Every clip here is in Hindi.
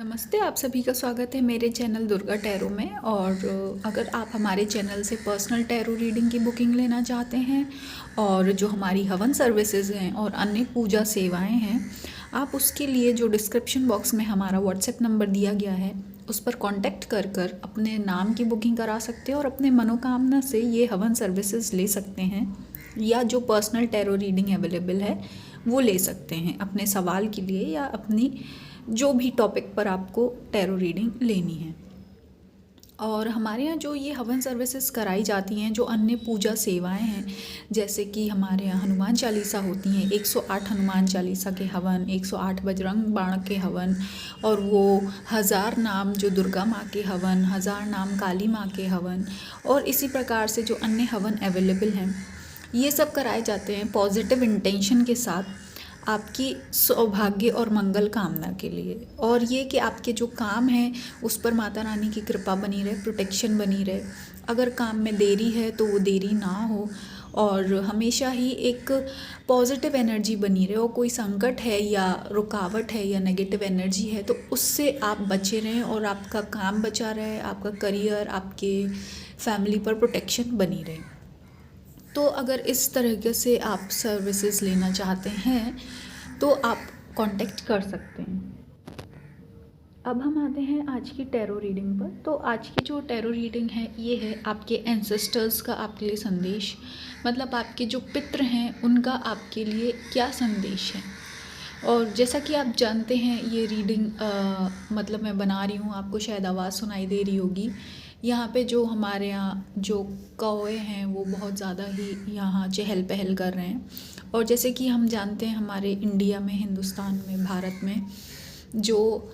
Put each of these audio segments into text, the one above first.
नमस्ते, आप सभी का स्वागत है मेरे चैनल दुर्गा टैरो में। और अगर आप हमारे चैनल से पर्सनल टैरो रीडिंग की बुकिंग लेना चाहते हैं और जो हमारी हवन सर्विसेज हैं और अन्य पूजा सेवाएं हैं, आप उसके लिए जो डिस्क्रिप्शन बॉक्स में हमारा व्हाट्सएप नंबर दिया गया है उस पर कांटेक्ट कर कर अपने नाम की बुकिंग करा सकते हैं और अपने मनोकामना से ये हवन सर्विसेज ले सकते हैं, या जो पर्सनल टैरो रीडिंग अवेलेबल है वो ले सकते हैं अपने सवाल के लिए या अपनी जो भी टॉपिक पर आपको टैरो रीडिंग लेनी है। और हमारे यहाँ जो ये हवन सर्विसेज कराई जाती हैं, जो अन्य पूजा सेवाएं हैं, जैसे कि हमारे यहाँ हनुमान चालीसा होती हैं, 108 हनुमान चालीसा के हवन, 108 बजरंग बाण के हवन, और वो 1000 नाम जो दुर्गा माँ के हवन, 1000 नाम काली माँ के हवन, और इसी प्रकार से जो अन्य हवन अवेलेबल हैं, ये सब कराए जाते हैं पॉजिटिव इंटेंशन के साथ, आपकी सौभाग्य और मंगल कामना के लिए। और ये कि आपके जो काम हैं उस पर माता रानी की कृपा बनी रहे, प्रोटेक्शन बनी रहे। अगर काम में देरी है तो वो देरी ना हो, और हमेशा ही एक पॉजिटिव एनर्जी बनी रहे। और कोई संकट है या रुकावट है या नेगेटिव एनर्जी है तो उससे आप बचे रहें और आपका काम बचा रहे, आपका करियर, आपके फैमिली पर प्रोटेक्शन बनी रहे। तो अगर इस तरीके से आप सर्विसेज लेना चाहते हैं तो आप कांटेक्ट कर सकते हैं। अब हम आते हैं आज की टैरो रीडिंग पर। तो आज की जो टैरो रीडिंग है ये है आपके एंसेस्टर्स का आपके लिए संदेश, मतलब आपके जो पितृ हैं उनका आपके लिए क्या संदेश है। और जैसा कि आप जानते हैं ये रीडिंग मतलब मैं बना रही हूँ, आपको शायद आवाज़ सुनाई दे रही होगी। यहाँ पे जो हमारे यहाँ जो कौवे हैं वो बहुत ज़्यादा ही यहाँ चहल पहल कर रहे हैं। और जैसे कि हम जानते हैं हमारे इंडिया में, हिंदुस्तान में, भारत में जो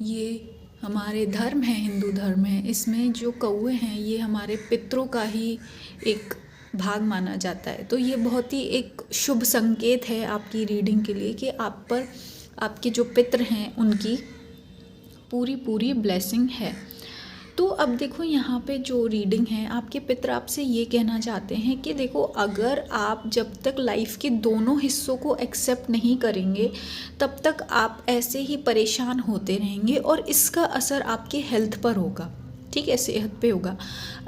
ये हमारे धर्म है, हिंदू धर्म है, इसमें जो कौवे हैं ये हमारे पितरों का ही एक भाग माना जाता है। तो ये बहुत ही एक शुभ संकेत है आपकी रीडिंग के लिए कि आप पर आपके जो पितृ हैं उनकी पूरी पूरी ब्लेसिंग है। तो अब देखो यहाँ पे जो रीडिंग है, आपके पितृ आपसे ये कहना चाहते हैं कि देखो, अगर आप जब तक लाइफ के दोनों हिस्सों को एक्सेप्ट नहीं करेंगे तब तक आप ऐसे ही परेशान होते रहेंगे और इसका असर आपके हेल्थ पर होगा, ठीक है, सेहत पे होगा।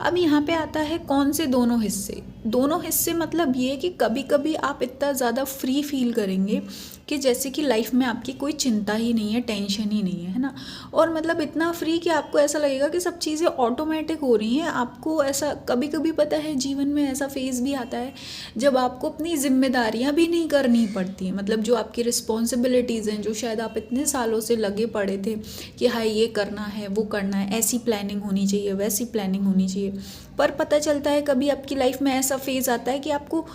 अब यहाँ पे आता है कौन से दोनों हिस्से। दोनों हिस्से मतलब ये कि कभी कभी आप इतना ज़्यादा फ्री फील करेंगे कि जैसे कि लाइफ में आपकी कोई चिंता ही नहीं है, टेंशन ही नहीं है ना। और मतलब इतना फ्री कि आपको ऐसा लगेगा कि सब चीज़ें ऑटोमेटिक हो रही हैं। आपको ऐसा कभी कभी पता है जीवन में ऐसा फेज़ भी आता है जब आपको अपनी जिम्मेदारियां भी नहीं करनी पड़ती हैं, मतलब जो आपकी रिस्पॉन्सिबिलिटीज़ हैं, जो शायद आप इतने सालों से लगे पड़े थे कि हाँ ये करना है, वो करना है, ऐसी प्लानिंग होनी चाहिए, वैसी प्लानिंग होनी चाहिए। पर पता चलता है कभी आपकी लाइफ में ऐसा फेज़ आता है कि आपको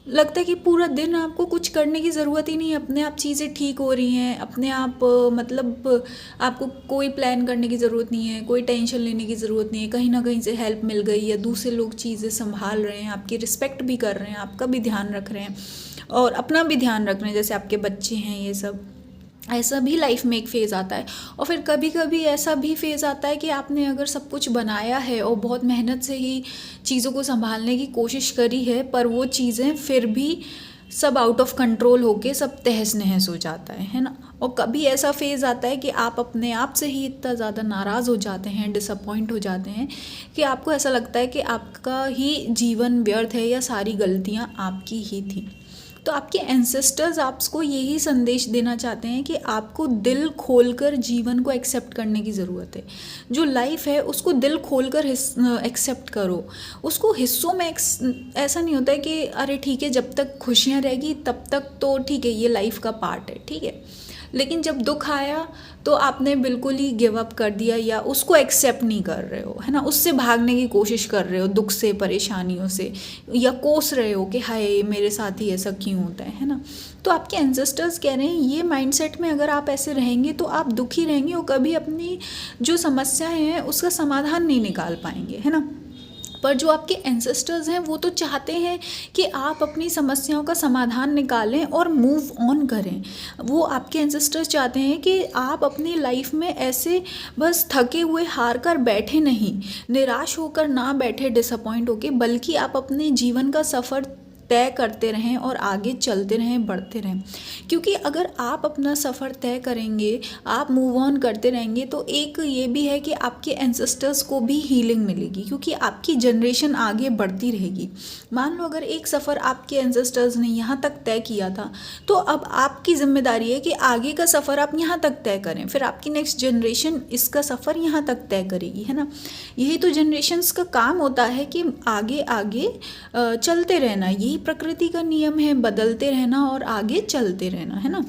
लगता है कि पूरा दिन आपको कुछ करने की ज़रूरत ही नहीं है, अपने आप चीज़ें ठीक हो रही हैं, अपने आप मतलब आपको कोई प्लान करने की ज़रूरत नहीं है, कोई टेंशन लेने की ज़रूरत नहीं है। कहीं ना कहीं से हेल्प मिल गई या दूसरे लोग चीज़ें संभाल रहे हैं, आपकी रिस्पेक्ट भी कर रहे हैं, आपका भी ध्यान रख रहे हैं और अपना भी ध्यान रख रहे हैं, जैसे आपके बच्चे हैं, ये सब। ऐसा भी लाइफ में एक फ़ेज़ आता है। और फिर कभी कभी ऐसा भी फेज़ आता है कि आपने अगर सब कुछ बनाया है और बहुत मेहनत से ही चीज़ों को संभालने की कोशिश करी है, पर वो चीज़ें फिर भी सब आउट ऑफ कंट्रोल होके सब तहस नहस हो जाता है ना। और कभी ऐसा फेज़ आता है कि आप अपने आप से ही इतना ज़्यादा नाराज़ हो जाते हैं, डिसअपॉइंट हो जाते हैं कि आपको ऐसा लगता है कि आपका ही जीवन व्यर्थ है या सारी गलतियाँ आपकी ही थी। तो आपके एंसेस्टर्स आपको यही संदेश देना चाहते हैं कि आपको दिल खोलकर जीवन को एक्सेप्ट करने की ज़रूरत है। जो लाइफ है उसको दिल खोलकर एक्सेप्ट करो, उसको हिस्सों में ऐसा नहीं होता है कि अरे ठीक है जब तक खुशियाँ रहेगी तब तक तो ठीक है, ये लाइफ का पार्ट है, ठीक है। लेकिन जब दुख आया तो आपने बिल्कुल ही गिव अप कर दिया या उसको एक्सेप्ट नहीं कर रहे हो, है ना, उससे भागने की कोशिश कर रहे हो, दुख से, परेशानियों से, या कोस रहे हो कि हाय मेरे साथ ही ऐसा क्यों होता है ना। तो आपके एंसेस्टर्स कह रहे हैं ये माइंडसेट में अगर आप ऐसे रहेंगे तो आप दुखी रहेंगे और कभी अपनी जो समस्याएं हैं उसका समाधान नहीं निकाल पाएंगे, है ना। पर जो आपके एंसेस्टर्स हैं वो तो चाहते हैं कि आप अपनी समस्याओं का समाधान निकालें और मूव ऑन करें। वो आपके एंसेस्टर्स चाहते हैं कि आप अपनी लाइफ में ऐसे बस थके हुए हार कर बैठे नहीं, निराश होकर ना बैठे, डिसअपॉइंट होके, बल्कि आप अपने जीवन का सफ़र तय करते रहें और आगे चलते रहें, बढ़ते रहें। क्योंकि अगर आप अपना सफ़र तय करेंगे, आप मूव ऑन करते रहेंगे, तो एक ये भी है कि आपके एंसेस्टर्स को भी हीलिंग मिलेगी, क्योंकि आपकी जनरेशन आगे बढ़ती रहेगी। मान लो अगर एक सफ़र आपके एंसेस्टर्स ने यहाँ तक तय किया था, तो अब आपकी जिम्मेदारी है कि आगे का सफ़र आप यहाँ तक तय करें, फिर आपकी नेक्स्ट जनरेशन इसका सफ़र यहाँ तक तय करेगी, है ना। यही तो जनरेशन्स का काम होता है कि आगे आगे चलते रहना। यही प्रकृति का नियम है, बदलते रहना और आगे चलते रहना, है ना।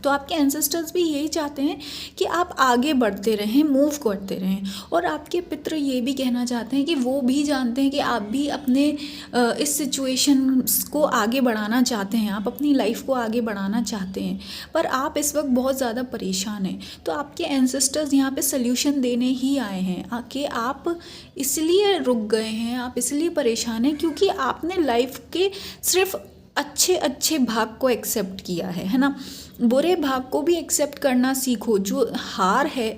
तो आपके एंसेस्टर्स भी यही चाहते हैं कि आप आगे बढ़ते रहें, मूव करते रहें। और आपके पितृ ये भी कहना चाहते हैं कि वो भी जानते हैं कि आप भी अपने इस सिचुएशन को आगे बढ़ाना चाहते हैं, आप अपनी लाइफ को आगे बढ़ाना चाहते हैं, पर आप इस वक्त बहुत ज़्यादा परेशान हैं। तो आपके एंसेस्टर्स यहाँ पे सल्यूशन देने ही आए हैं कि आप इसलिए रुक गए हैं, आप इसलिए परेशान हैं क्योंकि आपने लाइफ के सिर्फ अच्छे अच्छे भाग को एक्सेप्ट किया है ना। बुरे भाग को भी एक्सेप्ट करना सीखो। जो हार है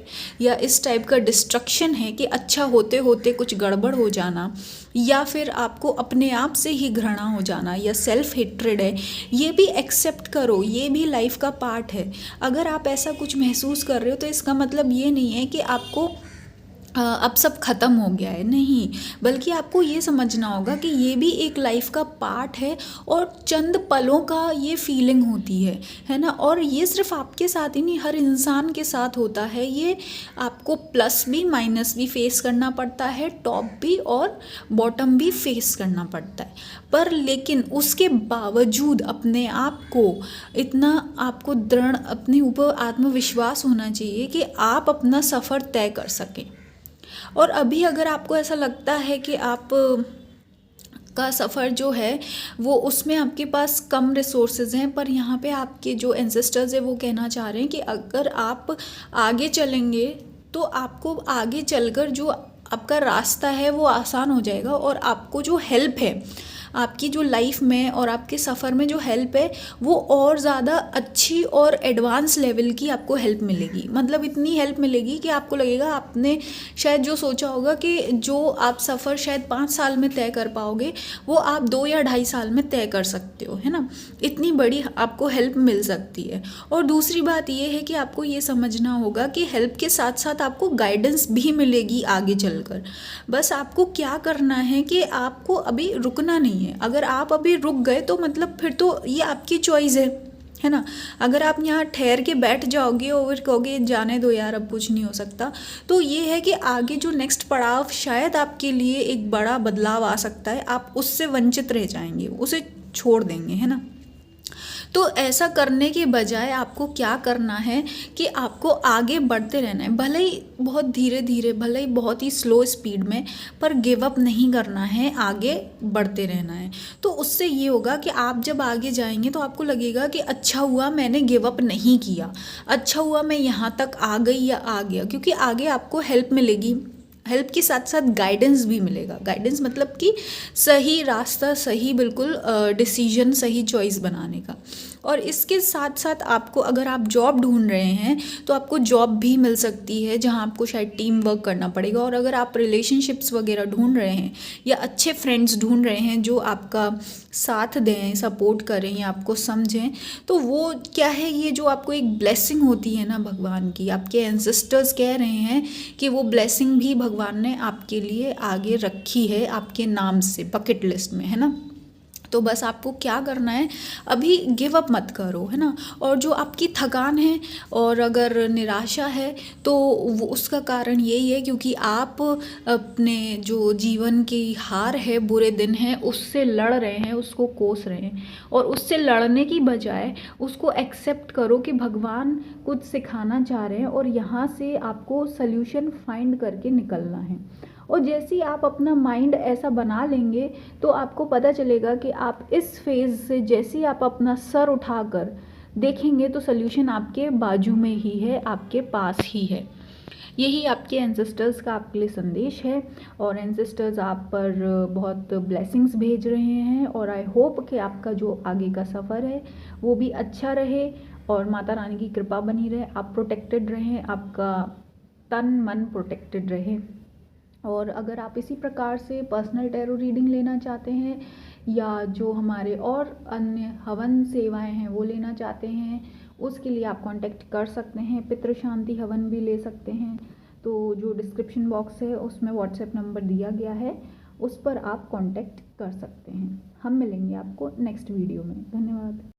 या इस टाइप का डिस्ट्रक्शन है कि अच्छा होते होते कुछ गड़बड़ हो जाना, या फिर आपको अपने आप से ही घृणा हो जाना, या सेल्फ हेट्रेड है, ये भी एक्सेप्ट करो, ये भी लाइफ का पार्ट है। अगर आप ऐसा कुछ महसूस कर रहे हो तो इसका मतलब ये नहीं है कि आपको अब सब ख़त्म हो गया है, नहीं, बल्कि आपको ये समझना होगा कि ये भी एक लाइफ का पार्ट है और चंद पलों का ये फीलिंग होती है ना। और ये सिर्फ आपके साथ ही नहीं, हर इंसान के साथ होता है। ये आपको प्लस भी माइनस भी फेस करना पड़ता है, टॉप भी और बॉटम भी फेस करना पड़ता है। पर लेकिन उसके बावजूद अपने आप को इतना, आपको दृढ़ अपने ऊपर आत्मविश्वास होना चाहिए कि आप अपना सफ़र तय कर सकें। और अभी अगर आपको ऐसा लगता है कि आप का सफ़र जो है वो, उसमें आपके पास कम रिसोर्सेज हैं, पर यहाँ पे आपके जो एंसेस्टर्स है वो कहना चाह रहे हैं कि अगर आप आगे चलेंगे तो आपको आगे चलकर जो आपका रास्ता है वो आसान हो जाएगा, और आपको जो हेल्प है आपकी जो लाइफ में और आपके सफ़र में जो हेल्प है वो और ज़्यादा अच्छी और एडवांस लेवल की आपको हेल्प मिलेगी। मतलब इतनी हेल्प मिलेगी कि आपको लगेगा आपने शायद जो सोचा होगा कि जो आप सफ़र शायद 5 साल में तय कर पाओगे वो आप 2 या 2.5 साल में तय कर सकते हो, है ना। इतनी बड़ी आपको हेल्प मिल सकती है। और दूसरी बात ये है कि आपको ये समझना होगा कि हेल्प के साथ साथ आपको गाइडेंस भी मिलेगी आगे चलकर। बस आपको क्या करना है कि आपको अभी रुकना नहीं है। अगर आप अभी रुक गए तो मतलब फिर तो ये आपकी चॉइस है ना। अगर आप यहाँ ठहर के बैठ जाओगे और कहोगे जाने दो यार अब कुछ नहीं हो सकता, तो ये है कि आगे जो नेक्स्ट पड़ाव शायद आपके लिए एक बड़ा बदलाव आ सकता है, आप उससे वंचित रह जाएंगे, उसे छोड़ देंगे, है ना। तो ऐसा करने के बजाय आपको क्या करना है कि आपको आगे बढ़ते रहना है, भले ही बहुत धीरे धीरे, भले ही बहुत ही स्लो स्पीड में, पर गिव अप नहीं करना है, आगे बढ़ते रहना है। तो उससे ये होगा कि आप जब आगे जाएंगे तो आपको लगेगा कि अच्छा हुआ मैंने गिव अप नहीं किया, अच्छा हुआ मैं यहाँ तक आ गई या आ गया, क्योंकि आगे आपको हेल्प मिलेगी। हेल्प के साथ साथ गाइडेंस भी मिलेगा। गाइडेंस मतलब कि सही रास्ता, सही बिल्कुल डिसीजन, सही चॉइस बनाने का। और इसके साथ साथ आपको, अगर आप जॉब ढूंढ रहे हैं तो आपको जॉब भी मिल सकती है जहां आपको शायद टीम वर्क करना पड़ेगा। और अगर आप रिलेशनशिप्स वगैरह ढूंढ रहे हैं या अच्छे फ्रेंड्स ढूंढ रहे हैं जो आपका साथ दें, सपोर्ट करें या आपको समझें, तो वो क्या है, ये जो आपको एक ब्लेसिंग होती है ना भगवान की, आपके एंसेस्टर्स कह रहे हैं कि वो ब्लेसिंग भी भगवान ने आपके लिए आगे रखी है आपके नाम से, बकेट लिस्ट में, है ना। तो बस आपको क्या करना है, अभी गिव अप मत करो, है ना। और जो आपकी थकान है और अगर निराशा है तो वो उसका कारण यही है क्योंकि आप अपने जो जीवन की हार है, बुरे दिन है, उससे लड़ रहे हैं, उसको कोस रहे हैं। और उससे लड़ने की बजाय उसको एक्सेप्ट करो कि भगवान कुछ सिखाना चाह रहे हैं और यहाँ से आपको सल्यूशन फाइंड करके निकलना है। और जैसे ही आप अपना माइंड ऐसा बना लेंगे तो आपको पता चलेगा कि आप इस फेज़ से जैसे ही आप अपना सर उठाकर देखेंगे तो सल्यूशन आपके बाजू में ही है, आपके पास ही है। यही आपके एंसेस्टर्स का आपके लिए संदेश है। और एंसेस्टर्स आप पर बहुत ब्लेसिंग्स भेज रहे हैं और आई होप कि आपका जो आगे का सफ़र है वो भी अच्छा रहे और माता रानी की कृपा बनी रहे, आप प्रोटेक्टेड रहें, आपका तन मन प्रोटेक्टेड रहे। और अगर आप इसी प्रकार से पर्सनल टैरो रीडिंग लेना चाहते हैं या जो हमारे और अन्य हवन सेवाएं हैं वो लेना चाहते हैं, उसके लिए आप कांटेक्ट कर सकते हैं। पितृ शांति हवन भी ले सकते हैं। तो जो डिस्क्रिप्शन बॉक्स है उसमें व्हाट्सएप नंबर दिया गया है, उस पर आप कांटेक्ट कर सकते हैं। हम मिलेंगे आपको नेक्स्ट वीडियो में। धन्यवाद।